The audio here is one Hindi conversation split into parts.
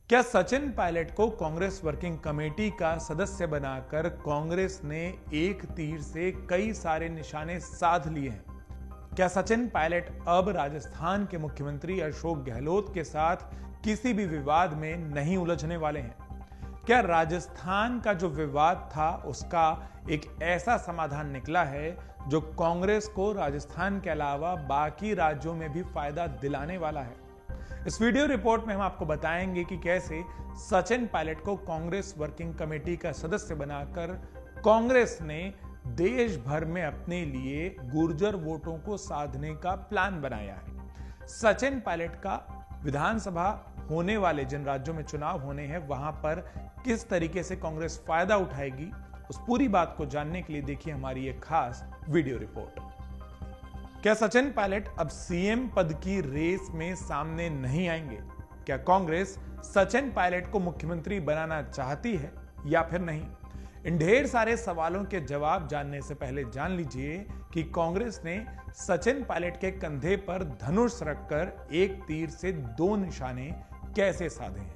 क्या सचिन पायलट को कांग्रेस वर्किंग कमेटी का सदस्य बनाकर कांग्रेस ने एक तीर से कई सारे निशाने साध लिए हैं? क्या सचिन पायलट अब राजस्थान के मुख्यमंत्री अशोक गहलोत के साथ किसी भी विवाद में नहीं उलझने वाले हैं? क्या राजस्थान का जो विवाद था उसका एक ऐसा समाधान निकला है जो कांग्रेस को राजस्थान के अलावा बाकी राज्यों में भी फायदा दिलाने वाला है? इस वीडियो रिपोर्ट में हम आपको बताएंगे कि कैसे सचिन पायलट को कांग्रेस वर्किंग कमेटी का सदस्य बनाकर कांग्रेस ने देश भर में अपने लिए गुर्जर वोटों को साधने का प्लान बनाया है। सचिन पायलट का विधानसभा होने वाले जिन राज्यों में चुनाव होने हैं वहां पर किस तरीके से कांग्रेस फायदा उठाएगी, उस पूरी बात को जानने के लिए देखिए हमारी एक खास वीडियो रिपोर्ट। क्या सचिन पायलट अब सीएम पद की रेस में सामने नहीं आएंगे? क्या कांग्रेस सचिन पायलट को मुख्यमंत्री बनाना चाहती है या फिर नहीं? इन ढेर सारे सवालों के जवाब जानने से पहले जान लीजिए कि कांग्रेस ने सचिन पायलट के कंधे पर धनुष रखकर एक तीर से दो निशाने कैसे साधे हैं।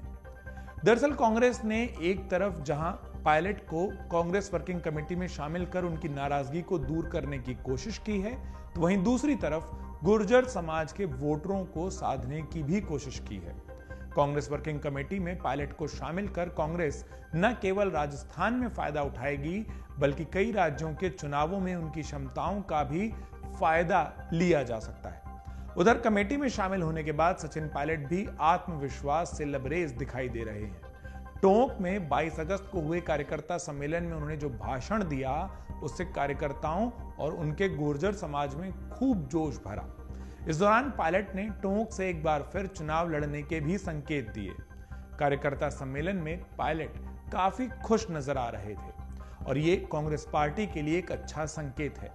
दरअसल कांग्रेस ने एक तरफ जहां पायलट को कांग्रेस वर्किंग कमेटी में शामिल कर उनकी नाराजगी को दूर करने की कोशिश की है, तो वहीं दूसरी तरफ गुर्जर समाज के वोटरों को साधने की भी कोशिश की है। कांग्रेस वर्किंग कमेटी में पायलट को शामिल कर कांग्रेस न केवल राजस्थान में फायदा उठाएगी बल्कि कई राज्यों के चुनावों में उनकी क्षमताओं का भी फायदा लिया जा सकता है। उधर कमेटी में शामिल होने के बाद सचिन पायलट भी आत्मविश्वास से लबरेज दिखाई दे रहे हैं। टोंक में 22 अगस्त को हुए कार्यकर्ता सम्मेलन में उन्होंने जो भाषण दिया उससे कार्यकर्ताओं और उनके गुर्जर समाज में खूब जोश भरा। इस दौरान पायलट ने टोंक से एक बार फिर चुनाव लड़ने के भी संकेत दिए। कार्यकर्ता सम्मेलन में पायलट काफी खुश नजर आ रहे थे और ये कांग्रेस पार्टी के लिए एक अच्छा संकेत है।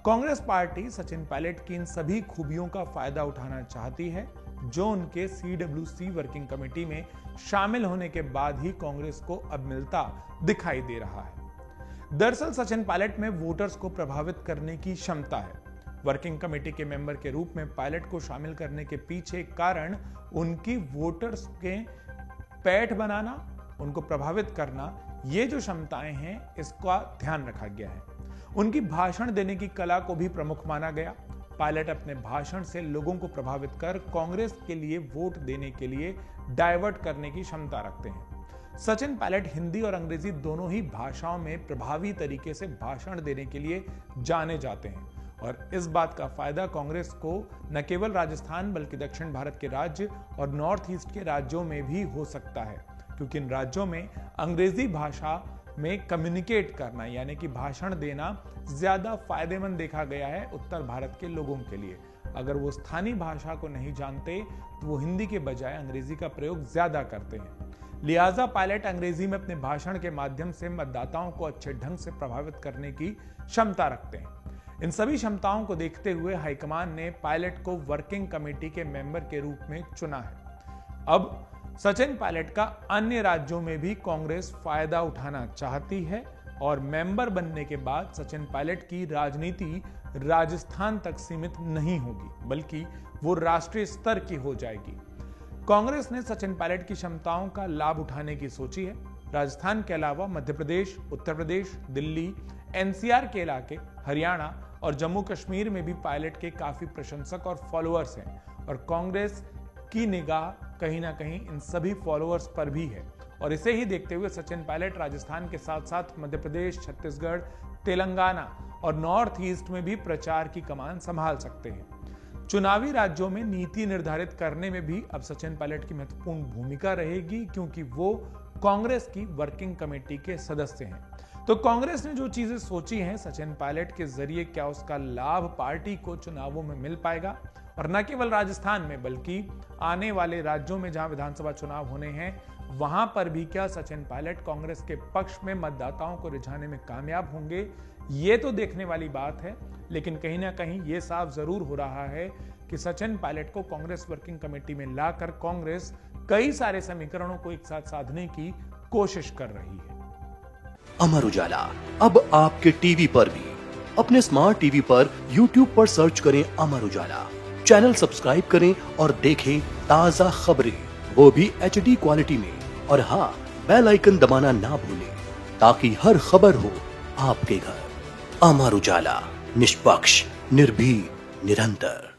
कांग्रेस पार्टी सचिन पायलट की इन सभी खूबियों का फायदा उठाना चाहती है जो उनके सीडब्ल्यूसी वर्किंग कमेटी में शामिल होने के बाद ही कांग्रेस को अब मिलता दिखाई दे रहा है। दरअसल सचिन पायलट में वोटर्स को प्रभावित करने की क्षमता है। वर्किंग कमेटी के मेंबर के रूप में पायलट को शामिल करने के पीछे कारण उनकी वोटर्स के पैठ बनाना, उनको प्रभावित करना, ये जो क्षमताएं हैं इसका ध्यान रखा गया है। उनकी भाषण देने की कला को भी प्रमुख माना गया। पायलट अपने भाषण से लोगों को प्रभावित कर कांग्रेस के लिए वोट देने के लिए डाइवर्ट करने की क्षमता रखते हैं। सचिन पायलट हिंदी और अंग्रेजी दोनों ही भाषाओं में प्रभावी तरीके से भाषण देने के लिए जाने जाते हैं और इस बात का फायदा कांग्रेस को न केवल राजस्थान बल्कि दक्षिण भारत के राज्य और नॉर्थ ईस्ट के राज्यों में भी हो सकता है, क्योंकि इन राज्यों में अंग्रेजी भाषा में कम्युनिकेट करना यानी कि भाषण देना ज्यादा फायदेमंद देखा गया है उत्तर भारत के लोगों के लिए। अगर वो स्थानीय भाषा को नहीं जानते तो वो हिंदी के बजाय अंग्रेजी का प्रयोग ज्यादा करते हैं। लिहाजा पायलट अंग्रेजी में अपने भाषण के माध्यम से मतदाताओं को अच्छे ढंग से प्रभावित करने की क्षमता रखते हैं। इन सभी क्षमताओं को देखते हुए हाईकमान ने पायलट को वर्किंग कमेटी के मेंबर के रूप में चुना है। अब सचिन पायलट का अन्य राज्यों में भी कांग्रेस फायदा उठाना चाहती है और मेंबर बनने के बाद सचिन पायलट की राजनीति राजस्थान तक सीमित नहीं होगी बल्कि वो राष्ट्रीय स्तर की हो जाएगी। कांग्रेस ने सचिन पायलट की क्षमताओं का लाभ उठाने की सोची है। राजस्थान के अलावा मध्य प्रदेश, उत्तर प्रदेश, दिल्ली, एनसीआर के इलाके, हरियाणा और जम्मू कश्मीर में भी पायलट के काफी प्रशंसक और फॉलोअर्स हैं और कांग्रेस की निगाह कहीं ना कहीं इन सभी फॉलोअर्स पर भी है और इसे ही देखते हुए सचिन पायलट राजस्थान के साथ साथ मध्य प्रदेश, छत्तीसगढ़, तेलंगाना और नॉर्थ ईस्ट में भी प्रचार की कमान संभाल सकते हैं। चुनावी राज्यों में नीति निर्धारित करने में भी अब सचिन पायलट की महत्वपूर्ण भूमिका रहेगी क्योंकि वो कांग्रेस की वर्किंग कमेटी के सदस्य हैं। तो कांग्रेस ने जो चीजें सोची हैं सचिन पायलट के जरिए क्या उसका लाभ पार्टी को चुनावों में मिल पाएगा और न केवल राजस्थान में बल्कि आने वाले राज्यों में जहां विधानसभा चुनाव होने हैं वहां पर भी क्या सचिन पायलट कांग्रेस के पक्ष में मतदाताओं को रिझाने में कामयाब होंगे, ये तो देखने वाली बात है। लेकिन कहीं ना कहीं ये साफ जरूर हो रहा है कि सचिन पायलट को कांग्रेस वर्किंग कमेटी में लाकर कांग्रेस कई सारे समीकरणों को एक साथ साधने की कोशिश कर रही है। अमर उजाला अब आपके टीवी पर भी। अपने स्मार्ट टीवी पर YouTube पर सर्च करें अमर उजाला, चैनल सब्सक्राइब करें और देखें ताजा खबरें, वो भी HD क्वालिटी में। और हाँ, बेल आइकन दबाना ना भूलें ताकि हर खबर हो आपके घर। अमर उजाला, निष्पक्ष, निर्भीक, निरंतर।